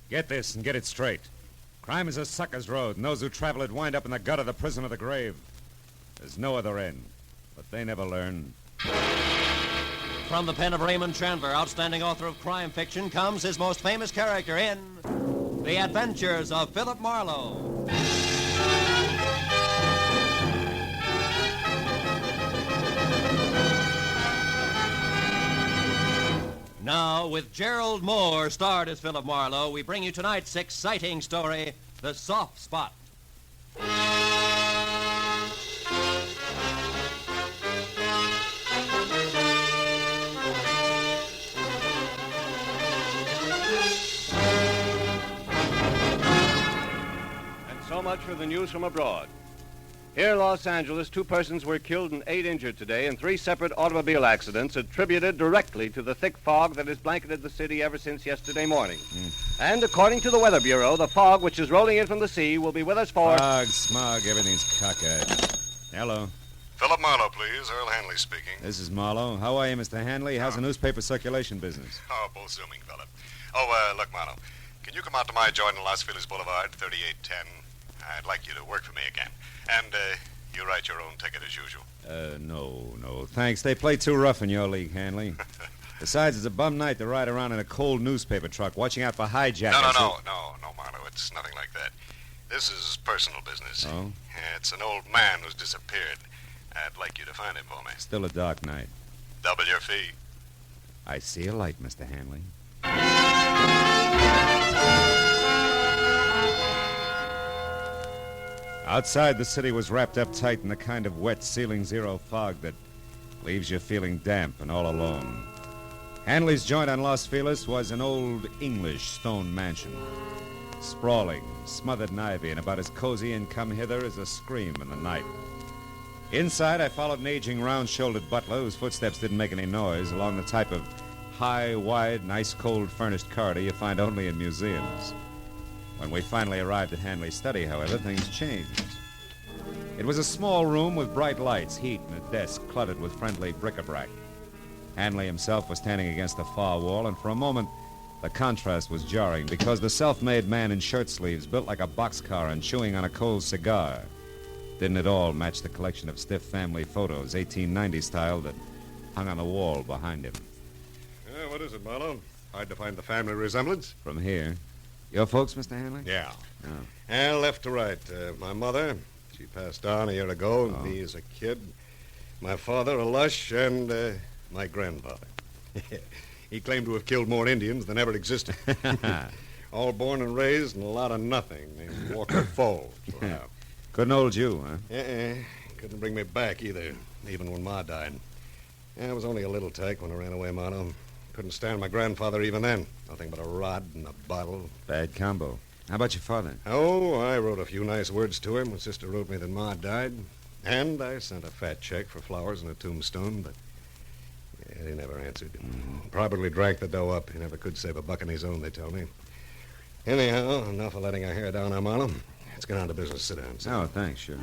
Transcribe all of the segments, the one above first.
Get this and get it straight. Crime is a sucker's road, and those who travel it wind up in the gut of the prison or the grave. There's no other end, but they never learn. From the pen of Raymond Chandler, outstanding author of crime fiction, comes his most famous character in The Adventures of Philip Marlowe. Now, with Gerald Moore starred as Philip Marlowe, we bring you tonight's exciting story, The Soft Spot. So much for the news from abroad. Here in Los Angeles, 2 persons were killed and 8 injured today in 3 separate automobile accidents attributed directly to the thick fog that has blanketed the city ever since yesterday morning. And according to the Weather Bureau, the fog which is rolling in from the sea will be with us for... Fog, smog, everything's cockeyed. Hello. Philip Marlowe, please. Earl Hanley speaking. This is Marlowe. How are you, Mr. Hanley? How's the newspaper circulation business? Oh, both zooming, Philip. Oh, look, Marlowe. Can you come out to my joint on Los Feliz Boulevard, 3810? I'd like you to work for me again. And, you write your own ticket as usual. No, thanks. They play too rough in your league, Hanley. Besides, it's a bum night to ride around in a cold newspaper truck, watching out for hijackers. No, Marlowe. It's nothing like that. This is personal business. Oh? Yeah, it's an old man who's disappeared. I'd like you to find him for me. Still a dark night. Double your fee. I see a light, Mr. Hanley. Outside, the city was wrapped up tight in the kind of wet ceiling zero fog that leaves you feeling damp and all alone. Hanley's joint on Los Feliz was an old English stone mansion. Sprawling, smothered in ivy, and about as cozy and come-hither as a scream in the night. Inside, I followed an aging, round-shouldered butler whose footsteps didn't make any noise along the type of high, wide, and ice-cold furnished corridor you find only in museums. When we finally arrived at Hanley's study, however, things changed. It was a small room with bright lights, heat, and a desk cluttered with friendly bric-a-brac. Hanley himself was standing against the far wall, and for a moment, the contrast was jarring because the self-made man in shirt sleeves, built like a boxcar and chewing on a cold cigar, didn't at all match the collection of stiff family photos, 1890 style, that hung on the wall behind him. What is it, Marlowe? Hard to find the family resemblance? From here. Your folks, Mr. Hanley? Yeah. Oh. And left to right. My mother, she passed on a year ago, Oh. me as a kid. My father, a lush, and my grandfather. He claimed to have killed more Indians than ever existed. All born and raised in a lot of nothing named Walker Falls. Wow. Couldn't hold you, huh? Couldn't bring me back either, even when Ma died. I was only a little tyke when I ran away, Marlowe. Couldn't stand my grandfather even then. Nothing but a rod and a bottle. Bad combo. How about your father? Oh, I wrote a few nice words to him when Sister wrote me that Ma died. And I sent a fat check for flowers and a tombstone, but he never answered. Probably drank the dough up. He never could save a buck on his own, they tell me. Anyhow, enough of letting our hair down now, Marlowe. Let's get on to business. Sit down. Oh, thanks, sure.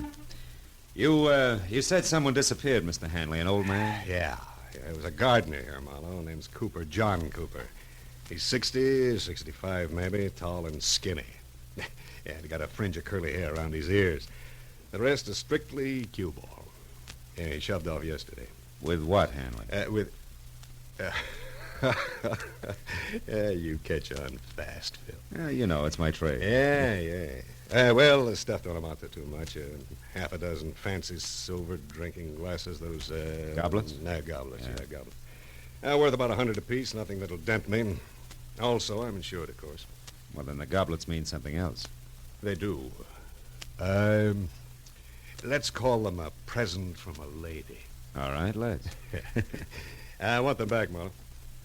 You said someone disappeared, Mr. Hanley, an old man? Yeah, it was a gardener here, Marlowe. Name's Cooper, John Cooper. He's 60, 65 maybe, tall and skinny. Yeah, he got a fringe of curly hair around his ears. The rest is strictly cue ball. Yeah, he shoved off yesterday. With what, Hanley? Yeah, you catch on fast, Phil. Yeah, you know, it's my trade. Yeah. Well, the stuff don't amount to too much. Half a dozen fancy silver drinking glasses, those... Goblets? No, goblets, yeah goblets. Worth about 100 apiece, nothing that'll dent me. Also, I'm insured, of course. Well, then the goblets mean something else. They do. Let's call them a present from a lady. All right, let's. I want them back, Marlowe.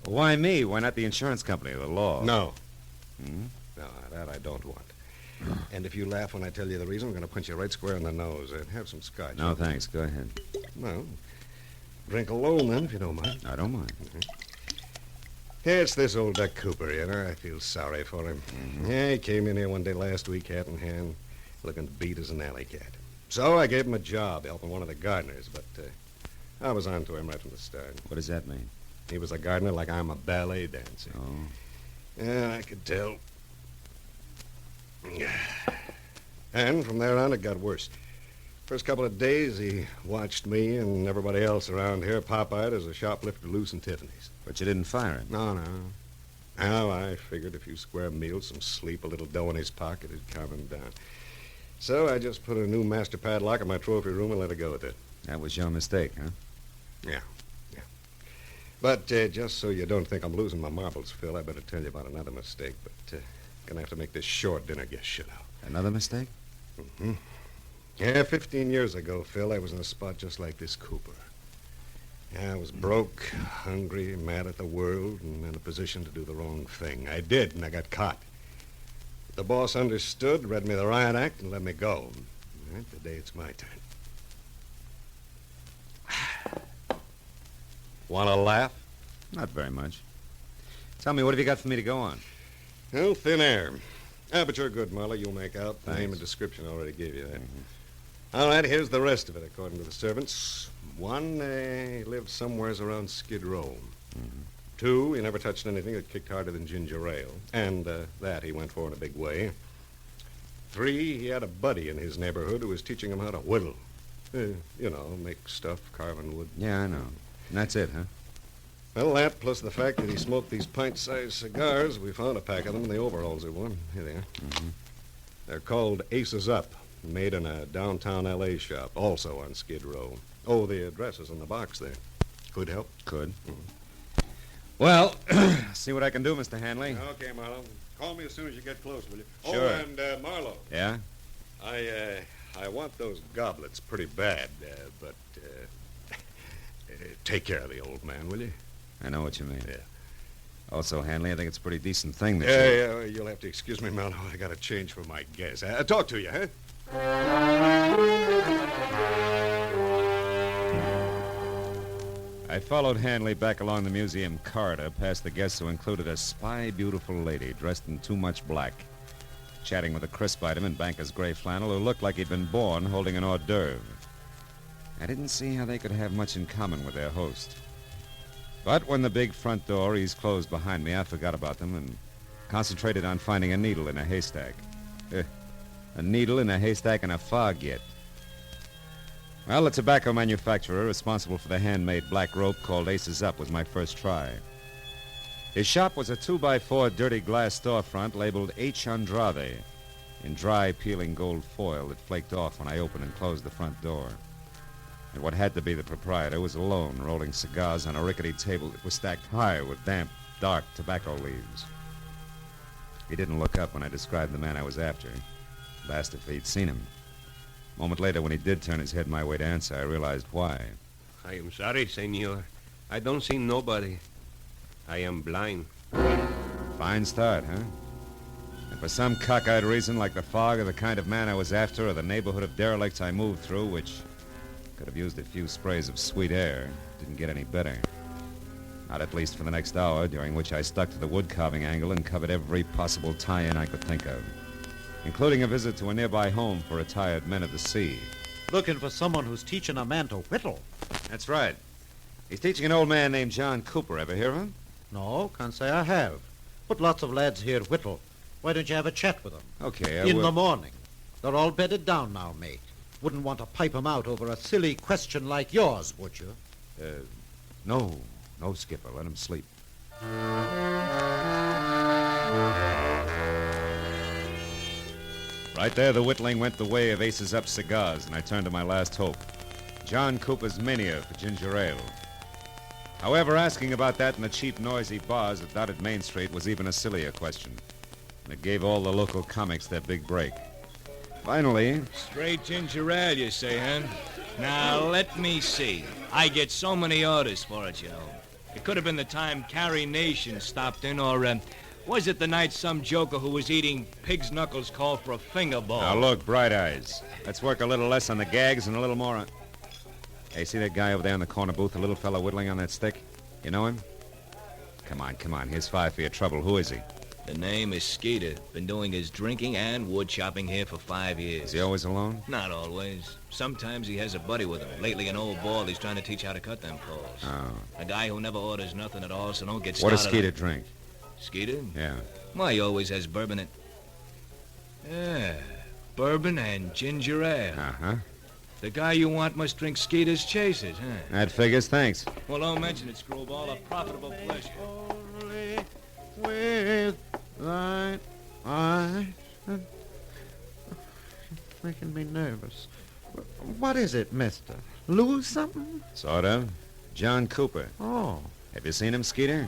Why me? Why not the insurance company, the law? No. Hmm? No, that I don't want. And if you laugh when I tell you the reason, I'm going to punch you right square in the nose. Have some scotch. No, thanks. Go ahead. Well, drink alone, then, if you don't mind. I don't mind. It's this old Duck Cooper, you know. I feel sorry for him. Yeah, he came in here one day last week, hat in hand, looking beat as an alley cat. So I gave him a job helping one of the gardeners, but I was on to him right from the start. What does that mean? He was a gardener like I'm a ballet dancer. Oh. Yeah, I could tell. And from there on, it got worse. First couple of days, he watched me and everybody else around here pop-eyed as a shoplifter loose in Tiffany's. But you didn't fire him. No. Now, I figured a few square meals, some sleep, a little dough in his pocket would calm him down. So I just put a new master padlock in my trophy room and let it go with it. That was your mistake, huh? Yeah. But just so you don't think I'm losing my marbles, Phil, I better tell you about another mistake. But gonna have to make this short. Dinner gets shut out. Another mistake? Mm-hmm. Yeah, 15 years ago, Phil, I was in a spot just like this Cooper. Yeah, I was broke, hungry, mad at the world, and in a position to do the wrong thing. I did, and I got caught. The boss understood, read me the riot act, and let me go. And today it's my turn. Want to laugh? Not very much. Tell me, what have you got for me to go on? Well, thin air. But you're good, Marlowe. You'll make out. The Thanks. name and description already gave you that. All right, here's the rest of it, according to the servants. One, he lived somewheres around Skid Row. Two, he never touched anything that kicked harder than ginger ale. And that he went for in a big way. Three, he had a buddy in his neighborhood who was teaching him how to whittle. Make stuff, carving wood. Yeah, I know. And that's it, huh? Well, that, plus the fact that he smoked these pint-sized cigars, we found a pack of them in the overalls he wore. Here they are. They're called Aces Up, made in a downtown L.A. shop, also on Skid Row. Oh, the address is in the box there. Could help? Could. Well, see what I can do, Mr. Hanley. Okay, Marlowe. Call me as soon as you get close, will you? Sure. Oh, and, Marlowe. Yeah? I want those goblets pretty bad, but take care of the old man, will you? I know what you mean. Yeah. Also, Hanley, I think it's a pretty decent thing that Yeah, you'll have to excuse me, Marlowe. I got to change for my guess. Talk to you, huh? I followed Hanley back along the museum corridor, past the guests who included a spy beautiful lady dressed in too much black, chatting with a crisp item in banker's gray flannel who looked like he'd been born holding an hors d'oeuvre. I didn't see how they could have much in common with their host. But when the big front door eased closed behind me, I forgot about them and concentrated on finding a needle in a haystack. A needle in a haystack in a fog yet. Well, the tobacco manufacturer responsible for the handmade black rope called Aces Up was my first try. His shop was a 2x4 dirty glass storefront labeled H. Andrade in dry, peeling gold foil that flaked off when I opened and closed the front door. And what had to be the proprietor was alone, rolling cigars on a rickety table that was stacked high with damp, dark tobacco leaves. He didn't look up when I described the man I was after. Asked if he'd seen him. A moment later, when he did turn his head my way to answer, I realized why. I am sorry, senor. I don't see nobody. I am blind. Fine start, huh? And for some cockeyed reason, like the fog or the kind of man I was after or the neighborhood of derelicts I moved through, which could have used a few sprays of sweet air, didn't get any better. Not at least for the next hour, during which I stuck to the wood carving angle and covered every possible tie-in I could think of, including a visit to a nearby home for retired men of the sea. Looking for someone who's teaching a man to whittle. That's right. He's teaching an old man named John Cooper. Ever hear of him? No, can't say I have. But lots of lads here whittle. Why don't you have a chat with them? Okay, I In will. the morning. They're all bedded down now, mate. Wouldn't want to pipe 'em out over a silly question like yours, would you? No, Skipper. Let him sleep. Right there, the whittling went the way of Aces Up cigars, and I turned to my last hope. John Cooper's mania for ginger ale. However, asking about that in the cheap, noisy bars that dotted Main Street was even a sillier question. And it gave all the local comics their big break. Finally, Straight ginger ale, you say, huh? Now, let me see. I get so many orders for it, you know. It could have been the time Carrie Nation stopped in, or was it the night some joker who was eating pig's knuckles called for a finger bowl? now look, Bright Eyes. Let's work a little less on the gags and a little more on... Hey, see that guy over there in the corner booth, the little fellow whittling on that stick? You know him? Come on. Here's 5 for your trouble. Who is he? The name is Skeeter. Been doing his drinking and wood chopping here for 5 years. Is he always alone? Not always. Sometimes he has a buddy with him. Lately, an old ball he's trying to teach how to cut them poles. Oh. A guy who never orders nothing at all, so don't get What started. does Skeeter drink? Skeeter? Yeah. Why, he always has bourbon in... Yeah, bourbon and ginger ale. Uh-huh. The guy you want must drink Skeeter's Chasers, huh? That figures, thanks. Well, don't mention it, Screwball. A profitable pleasure. Only with thine eyes. It's making me nervous. What is it, mister? Lose something? Sort of. John Cooper. Oh. Have you seen him, Skeeter?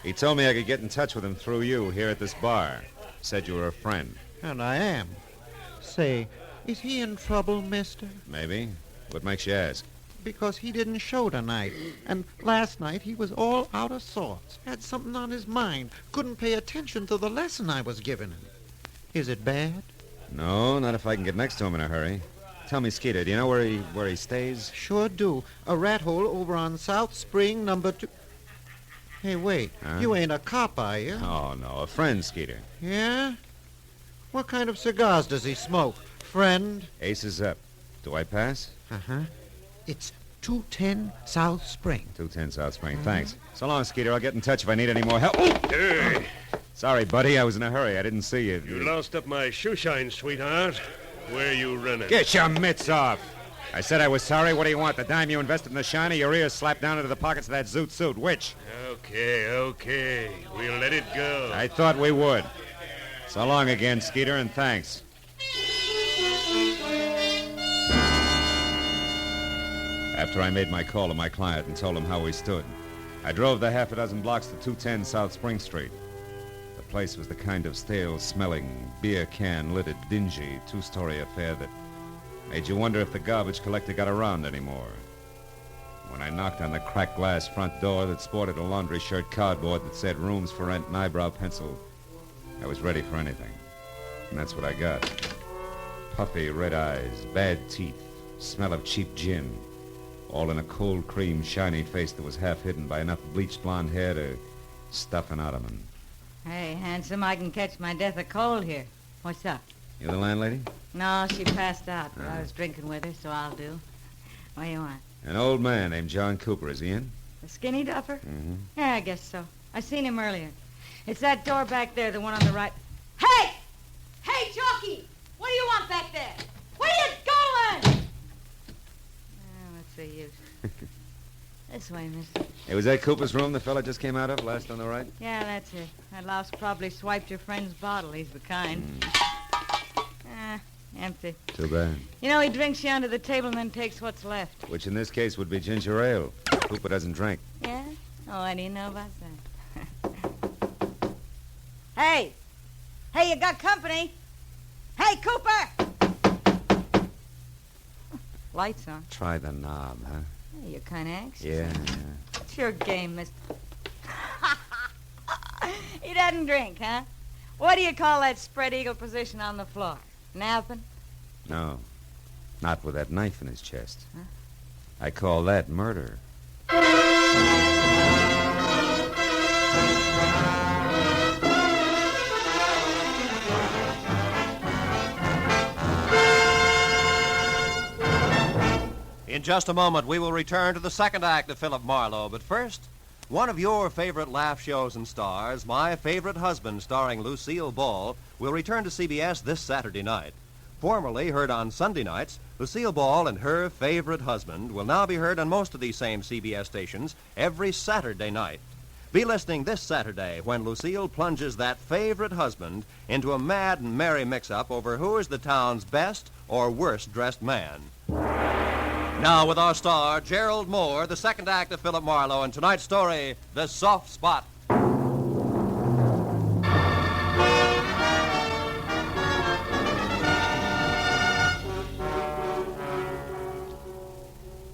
He told me I could get in touch with him through you here at this bar. Said you were a friend. And I am. Say, is he in trouble, mister? Maybe. What makes you ask? Because he didn't show tonight. And last night he was all out of sorts. Had something on his mind. Couldn't pay attention to the lesson I was giving him. Is it bad? No, not if I can get next to him in a hurry. Tell me, Skeeter, do you know where he stays? Sure do. A rat hole over on South Spring, number 2. Hey, wait. Huh? You ain't a cop, are you? Oh, no, a friend, Skeeter. Yeah? What kind of cigars does he smoke? Friend? Aces up. Do I pass? Uh-huh. It's 210 South Spring. 210 South Spring. Thanks. So long, Skeeter. I'll get in touch if I need any more help. Hey, Sorry, buddy. I was in a hurry. I didn't see you. you lost up my shoe shine, sweetheart. Where you running? Get your mitts off. I said I was sorry. What do you want? The dime you invested in the shiny? Your ears slapped down into the pockets of that zoot suit. Which? Okay. We'll let it go. I thought we would. So long again, Skeeter, and thanks. After I made my call to my client and told him how we stood, I drove the half a dozen blocks to 210 South Spring Street. The place was the kind of stale-smelling, beer can-lidded, dingy, two-story affair that made you wonder if the garbage collector got around anymore. When I knocked on the cracked glass front door that sported a laundry shirt cardboard that said rooms for rent and eyebrow pencil, I was ready for anything. And that's what I got. Puffy red eyes, bad teeth, smell of cheap gin, all in a cold cream, shiny face that was half hidden by enough bleached blonde hair to stuff an ottoman. Hey, handsome, I can catch my death of cold here. What's up? You the landlady? No, she passed out, but I was drinking with her, so I'll do. What do you want? An old man named John Cooper. Is he in? The skinny duffer? Mm-hmm. Yeah, I guess so. I seen him earlier. It's that door back there, the one on the right. Hey! Hey, jockey! What do you want back there? Where you going? What's the use? This way, mister. Hey, was that Cooper's room the fella just came out of, last on the right? Yeah, that's it. That louse probably swiped your friend's bottle. He's the kind. Empty. Too bad. You know, he drinks you under the table and then takes what's left. Which in this case would be ginger ale. Cooper doesn't drink. Yeah? Oh, what do you know about that? Hey! Hey, you got company? Hey, Cooper! Lights on. Try the knob, huh? Hey, you're kind of anxious. Yeah. It's your game, mister. He doesn't drink, huh? What do you call that spread eagle position on the floor? Napping? No. Not with that knife in his chest. Huh? I call that murder. In just a moment, we will return to the second act of Philip Marlowe. But first, one of your favorite laugh shows and stars, My Favorite Husband, starring Lucille Ball, will return to CBS this Saturday night. Formerly heard on Sunday nights, Lucille Ball and Her Favorite Husband will now be heard on most of these same CBS stations every Saturday night. Be listening this Saturday when Lucille plunges that favorite husband into a mad and merry mix-up over who is the town's best or worst-dressed man. Now with our star, Gerald Moore, the second act of Philip Marlowe, and tonight's story, The Soft Spot.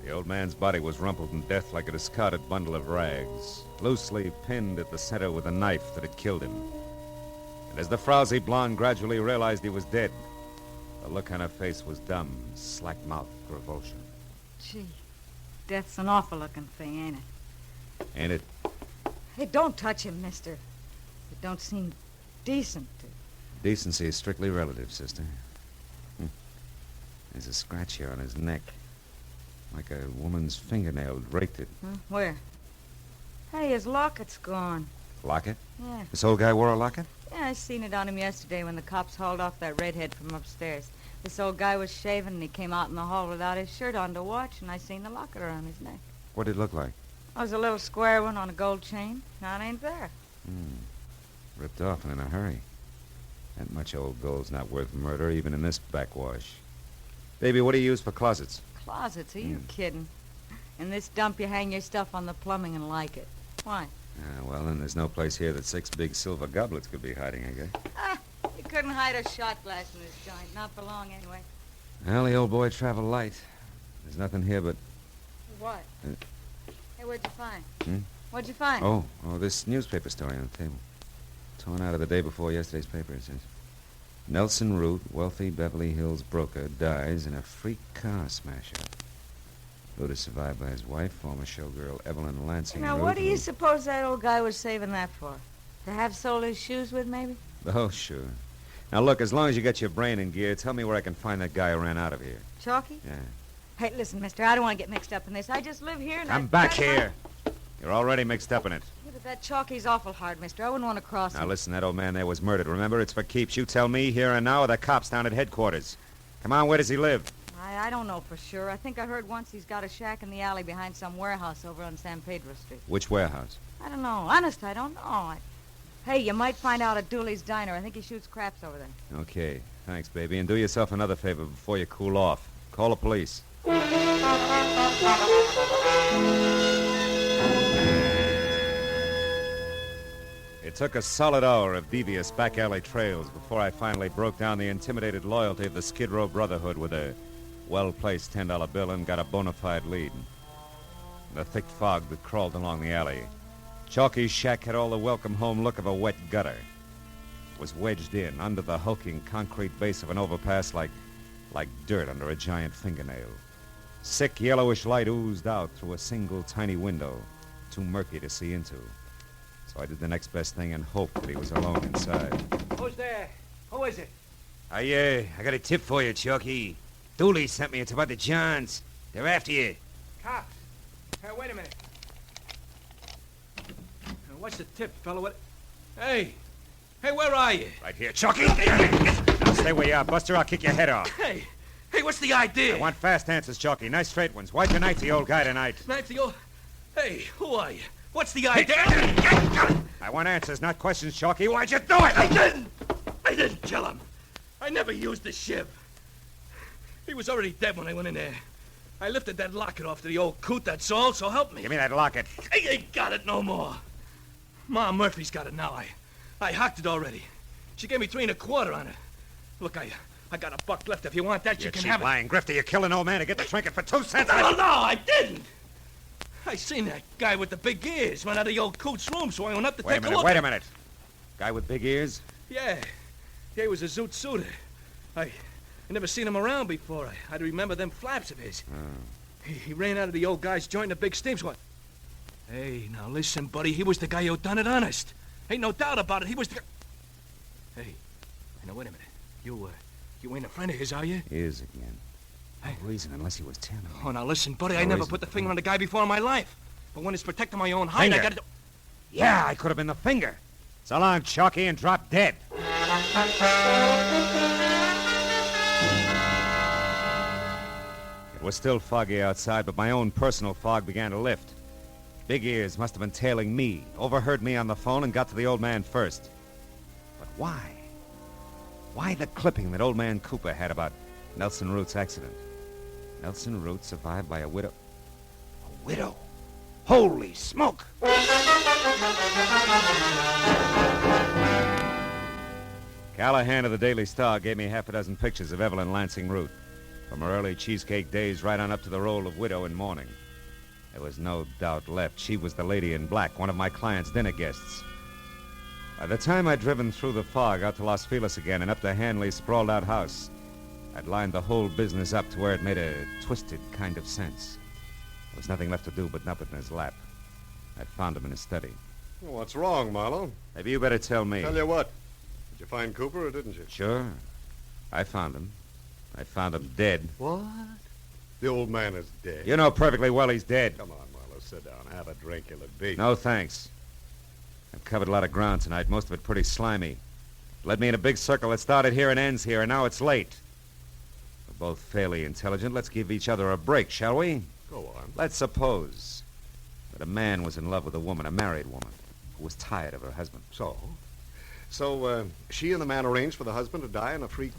The old man's body was rumpled in death like a discarded bundle of rags, loosely pinned at the center with a knife that had killed him. And as the frowsy blonde gradually realized he was dead, the look on her face was dumb, slack-mouthed revulsion. Gee, death's an awful-looking thing, ain't it? Ain't it? Hey, don't touch him, mister. It don't seem decent to... Decency is strictly relative, sister. There's a scratch here on his neck, like a woman's fingernail raked it. Huh? Where? Hey, his locket's gone. Locket? Yeah. This old guy wore a locket? Yeah, I seen it on him yesterday when the cops hauled off that redhead from upstairs. This old guy was shaving, and he came out in the hall without his shirt on to watch, and I seen the locket around his neck. What did it look like? It was a little square one on a gold chain. Now it ain't there. Ripped off and in a hurry. That much old gold's not worth murder, even in this backwash. Baby, what do you use for closets? Closets? Are you kidding? In this dump, you hang your stuff on the plumbing and like it. Why? Well, then there's no place here that 6 big silver goblets could be hiding, I guess. You couldn't hide a shot glass in this joint. Not for long, anyway. Well, the old boy traveled light. There's nothing here but... What? Hey, what'd you find? Hmm? What'd you find? Oh, this newspaper story on the table. Torn out of the day before yesterday's paper, it says. Nelson Root, wealthy Beverly Hills broker, dies in a freak car smash-up. Root is survived by his wife, former showgirl Evelyn Lansing Now, Root, what do you who- suppose that old guy was saving that for? To have sold his shoes with, maybe? Oh, sure. Now, look, as long as you got your brain in gear, tell me where I can find that guy who ran out of here. Chalky? Yeah. Hey, listen, mister, I don't want to get mixed up in this. I just live here and I'm back here. You're already mixed up in it. Yeah, but that Chalky's awful hard, mister. I wouldn't want to cross Now, him. listen, that old man there was murdered. Remember, it's for keeps. You tell me here and now, or the cops down at headquarters. Come on, where does he live? I don't know for sure. I think I heard once he's got a shack in the alley behind some warehouse over on San Pedro Street. Which warehouse? I don't know. Honest, I don't know. Hey, you might find out at Dooley's Diner. I think he shoots craps over there. Okay. Thanks, baby. And do yourself another favor before you cool off. Call the police. It took a solid hour of devious back alley trails before I finally broke down the intimidated loyalty of the Skid Row Brotherhood with a well-placed $10 bill and got a bona fide lead. The thick fog that crawled along the alley. Chalky's shack had all the welcome home look of a wet gutter. It was wedged in under the hulking concrete base of an overpass like dirt under a giant fingernail. Sick yellowish light oozed out through a single tiny window, too murky to see into. So I did the next best thing and hoped that he was alone inside. Who's there? Who is it? I got a tip for you, Chalky. Dooley sent me. It's about the Johns. They're after you. Cops. Hey, wait a minute. What's the tip, fella? What? Hey, where are you? Right here, Chalky! Now stay where you are, Buster. I'll kick your head off. Hey, what's the idea? I want fast answers, Chalky. Nice straight ones. Why'd you knife the old guy tonight? Knife the old... Hey, who are you? What's the idea? I want answers, not questions, Chalky. Why'd you do it? I didn't kill him. I never used the shiv. He was already dead when I went in there. I lifted that locket off to the old coot, that's all, so help me. Give me that locket. I ain't got it no more. Ma Murphy's got it now. I hocked it already. She gave me 3 1/4 on it. Look, I got a buck left. If you want that, you can cheap have it. lying grifter. You killed an old man to get the trinket for 2 cents. No, I didn't. I seen that guy with the big ears run out of the old coot's room, so I went up to take a look. Wait a minute. Guy with big ears? Yeah, he was a zoot suitor. I never seen him around before. I'd remember them flaps of his. Oh. He ran out of the old guy's joint in a big steam. So hey, now listen, buddy. He was the guy who done it honest. Ain't no doubt about it. He was the... Hey, now wait a minute. You ain't a friend of his, are you? Is again. No reason unless he was telling me. Oh, now listen, buddy. I No never reason. put the finger on the guy before in my life. But when it's protecting my own hide, I Finger? gotta... Yeah, I could have been the finger. So long, Chalky, and drop dead. It was still foggy outside, but my own personal fog began to lift. Big Ears must have been tailing me, overheard me on the phone, and got to the old man first. But why? Why the clipping that old man Cooper had about Nelson Root's accident? Nelson Root survived by a widow. A widow? Holy smoke! Callahan of the Daily Star gave me half a dozen pictures of Evelyn Lansing Root, from her early cheesecake days right on up to the role of widow in mourning. There was no doubt left. She was the lady in black, one of my client's dinner guests. By the time I'd driven through the fog out to Los Feliz again and up to Hanley's sprawled-out house, I'd lined the whole business up to where it made a twisted kind of sense. There was nothing left to do but nub it in his lap. I'd found him in his study. Well, what's wrong, Marlowe? Maybe you better tell me. Tell you what. Did you find Cooper or didn't you? Sure. I found him. I found him dead. What? The old man is dead. You know perfectly well he's dead. Come on, Marlowe. Sit down. Have a drink. You'll be. No, thanks. I've covered a lot of ground tonight, most of it pretty slimy. Led me in a big circle that started here and ends here, and now it's late. We're both fairly intelligent. Let's give each other a break, shall we? Go on. Let's suppose that a man was in love with a woman, a married woman, who was tired of her husband. So, she and the man arranged for the husband to die in a freak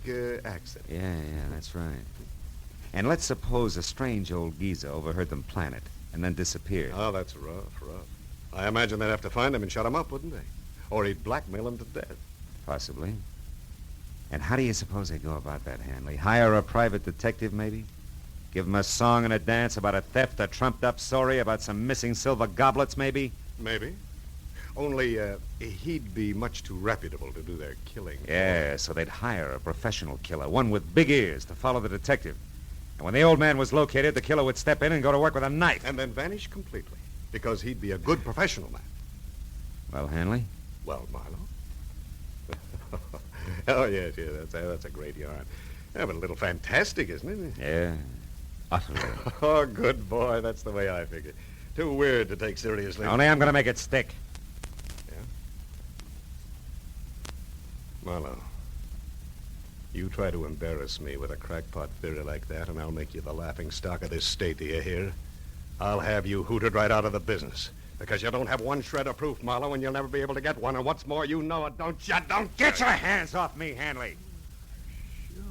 accident. Yeah, that's right. And let's suppose a strange old geezer overheard them plan it and then disappeared. Oh, that's rough. I imagine they'd have to find him and shut him up, wouldn't they? Or he'd blackmail him to death. Possibly. And how do you suppose they go about that, Hanley? Hire a private detective, maybe? Give him a song and a dance about a theft, a trumped-up story about some missing silver goblets, maybe? Maybe. Only, he'd be much too reputable to do their killing. Yeah, so they'd hire a professional killer, one with big ears, to follow the detective. And when the old man was located, the killer would step in and go to work with a knife. And then vanish completely, because he'd be a good professional man. Well, Hanley? Well, Marlowe? Oh, yes, that's a great yarn. Yeah, but a little fantastic, isn't it? Yeah, utterly. Oh, good boy. That's the way I figure. Too weird to take seriously. Only I'm going to make it stick. Yeah? Marlowe, you try to embarrass me with a crackpot theory like that, and I'll make you the laughing stock of this state, do you hear? I'll have you hooted right out of the business. Because you don't have one shred of proof, Marlowe, and you'll never be able to get one. And what's more, you know it, don't you? Don't Get your hands off me, Hanley. Sure.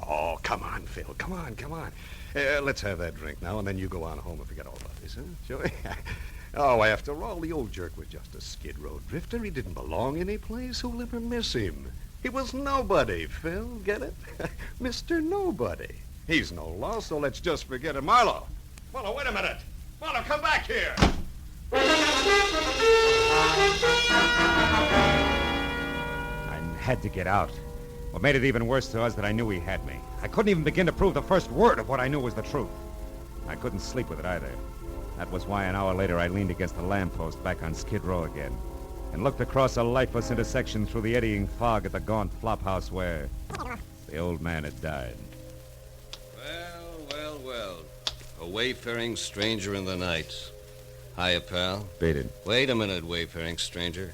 Oh, come on, Phil. Come on. Let's have that drink now, and then you go on home and forget all about this, huh? Shall we? Oh, after all, the old jerk was just a skid row drifter. He didn't belong any place. Who'll ever miss him? He was nobody, Phil. Get it? Mr. Nobody. He's no loss, so let's just forget it. Marlowe, wait a minute. Marlowe, come back here. I had to get out. What made it even worse to us that I knew he had me. I couldn't even begin to prove the first word of what I knew was the truth. I couldn't sleep with it either. That was why an hour later I leaned against a lamppost back on Skid Row again and looked across a lifeless intersection through the eddying fog at the gaunt flophouse where the old man had died. Well. A wayfaring stranger in the night. Hiya, pal. Beat it. Wait a minute, wayfaring stranger.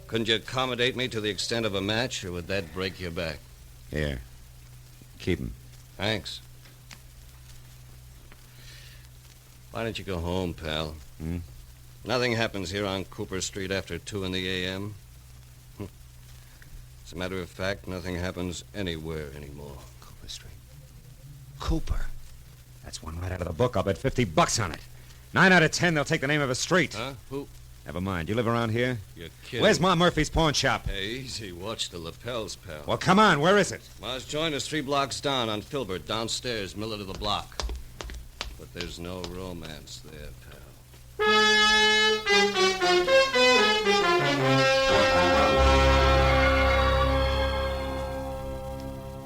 Couldn't you accommodate me to the extent of a match, or would that break your back? Here. Keep him. Thanks. Why don't you go home, pal? Nothing happens here on Cooper Street after 2 in the a.m. As a matter of fact, nothing happens anywhere anymore. Cooper Street. Cooper. That's one right out of the book. I'll bet $50 on it. 9 out of 10, they'll take the name of a street. Huh? Who? Never mind. You live around here? You're kidding. Where's Ma Murphy's pawn shop? Hey, easy. Watch the lapels, pal. Well, come on. Where is it? Ma's joint is 3 blocks down on Filbert, downstairs, middle of the block. But there's no romance there, pal.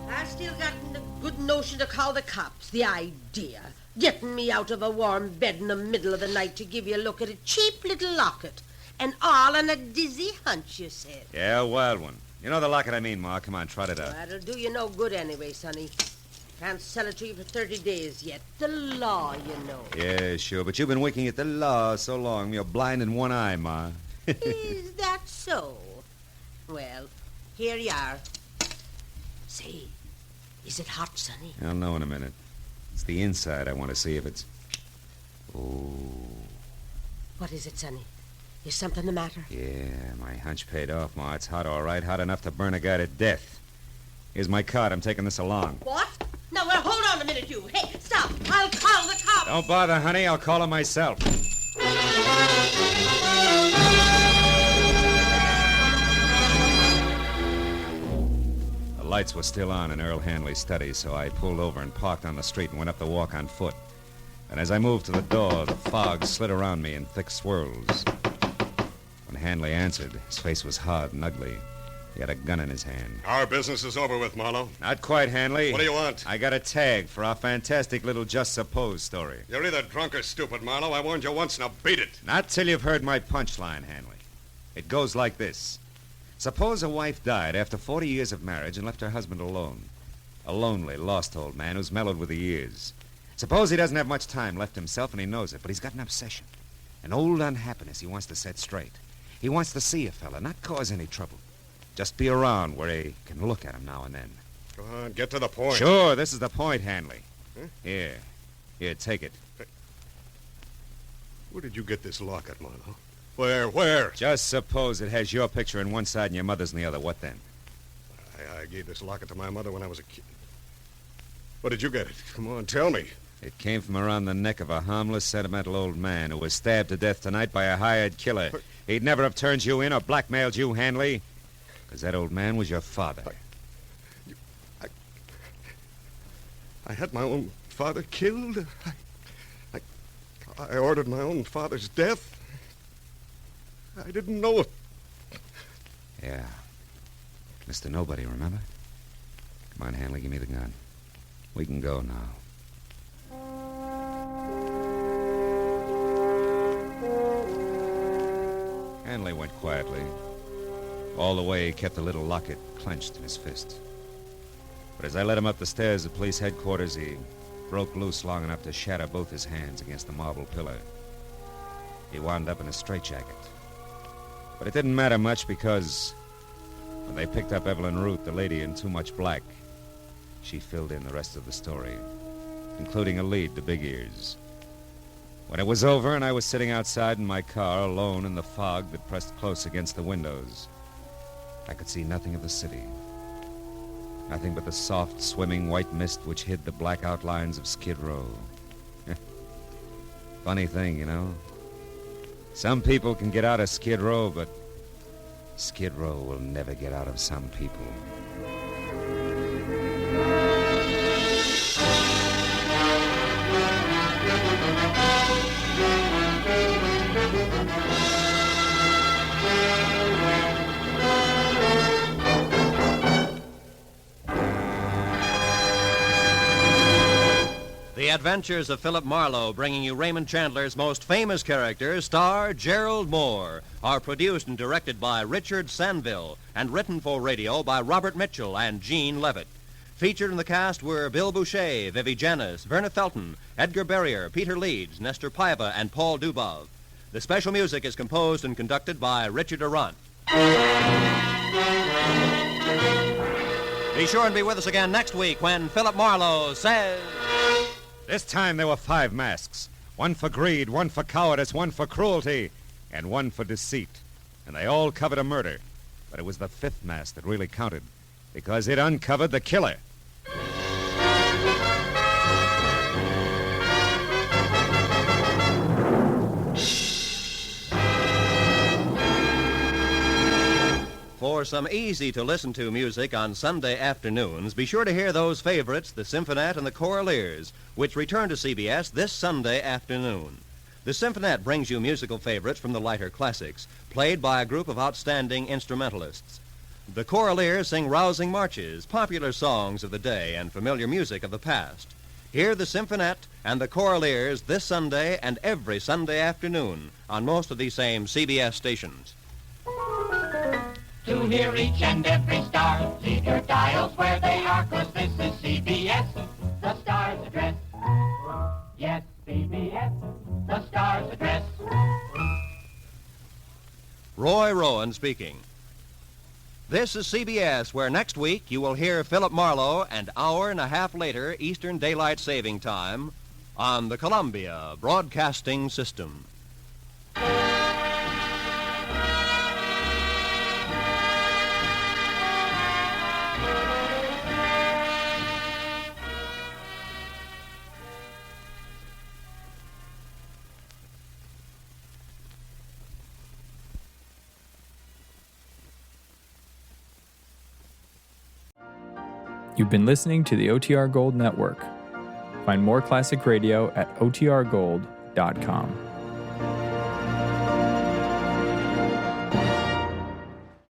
I still got the good notion to call the cops. The idea. Getting me out of a warm bed in the middle of the night to give you a look at a cheap little locket. And all on a dizzy hunch, you said. Yeah, a wild one. You know the locket I mean, Ma. Come on, trot it out. That'll do you no good anyway, sonny. Can't sell it to you for 30 days yet. The law, you know. Yeah, sure. But you've been winking at the law so long, you're blind in one eye, Ma. Is that so? Well, here you are. Say, is it hot, sonny? I'll know in a minute. It's the inside I want to see if it's... Oh. What is it, sonny? Is something the matter? Yeah, my hunch paid off, Ma. It's hot, all right. Hot enough to burn a guy to death. Here's my card. I'm taking this along. What? Now, well, hold on a minute, you. Hey, stop. I'll call the cops. Don't bother, honey. I'll call him myself. The lights were still on in Earl Hanley's study, so I pulled over and parked on the street and went up the walk on foot. And as I moved to the door, the fog slid around me in thick swirls. When Hanley answered, his face was hard and ugly. He had a gun in his hand. Our business is over with, Marlowe. Not quite, Hanley. What do you want? I got a tag for our fantastic little Just Suppose story. You're either drunk or stupid, Marlowe. I warned you once, now beat it. Not till you've heard my punchline, Hanley. It goes like this. Suppose a wife died after 40 years of marriage and left her husband alone. A lonely, lost old man who's mellowed with the years. Suppose he doesn't have much time left himself and he knows it, but he's got an obsession. An old unhappiness he wants to set straight. He wants to see a fella, not cause any trouble. Just be around where he can look at him now and then. Go on, get to the point. Sure, this is the point, Hanley. Huh? Here, take it. Where did you get this locket, Marlowe? Where? Just suppose it has your picture on one side and your mother's on the other. What then? I gave this locket to my mother when I was a kid. What did you get it? Come on, tell me. It came from around the neck of a harmless, sentimental old man who was stabbed to death tonight by a hired killer. He'd never have turned you in or blackmailed you, Hanley, because that old man was your father. I had my own father killed. I ordered my own father's death. I didn't know it. Yeah. Mr. Nobody, remember? Come on, Hanley, give me the gun. We can go now. Hanley went quietly. All the way, he kept the little locket clenched in his fist. But as I led him up the stairs at police headquarters, he broke loose long enough to shatter both his hands against the marble pillar. He wound up in a straitjacket. But it didn't matter much because when they picked up Evelyn Root, the lady in too much black, she filled in the rest of the story, including a lead to Big Ears. When it was over and I was sitting outside in my car alone in the fog that pressed close against the windows, I could see nothing of the city. Nothing but the soft, swimming white mist which hid the black outlines of Skid Row. Funny thing, you know. Some people can get out of Skid Row, but Skid Row will never get out of some people. The Adventures of Philip Marlowe, bringing you Raymond Chandler's most famous character, star Gerald Moore, are produced and directed by Richard Sanville and written for radio by Robert Mitchell and Gene Levitt. Featured in the cast were Bill Boucher, Vivi Janis, Verna Felton, Edgar Barrier, Peter Leeds, Nestor Paiva, and Paul Dubov. The special music is composed and conducted by Richard Arant. Be sure and be with us again next week when Philip Marlowe says... This time there were 5 masks. One for greed, one for cowardice, one for cruelty, and one for deceit. And they all covered a murder. But it was the 5th mask that really counted, because it uncovered the killer. For some easy-to-listen-to music on Sunday afternoons, be sure to hear those favorites, the Symphonette and the Choraleers, which return to CBS this Sunday afternoon. The Symphonette brings you musical favorites from the lighter classics, played by a group of outstanding instrumentalists. The Choraleers sing rousing marches, popular songs of the day, and familiar music of the past. Hear the Symphonette and the Choraleers this Sunday and every Sunday afternoon on most of these same CBS stations. To hear each and every star, leave your dials where they are, 'cause this is CBS, the Star's Address. Yes, CBS, the Star's Address. Roy Rowan speaking. This is CBS, where next week you will hear Philip Marlowe an hour and a half later Eastern Daylight Saving Time on the Columbia Broadcasting System. You've been listening to the OTR Gold Network. Find more classic radio at otrgold.com.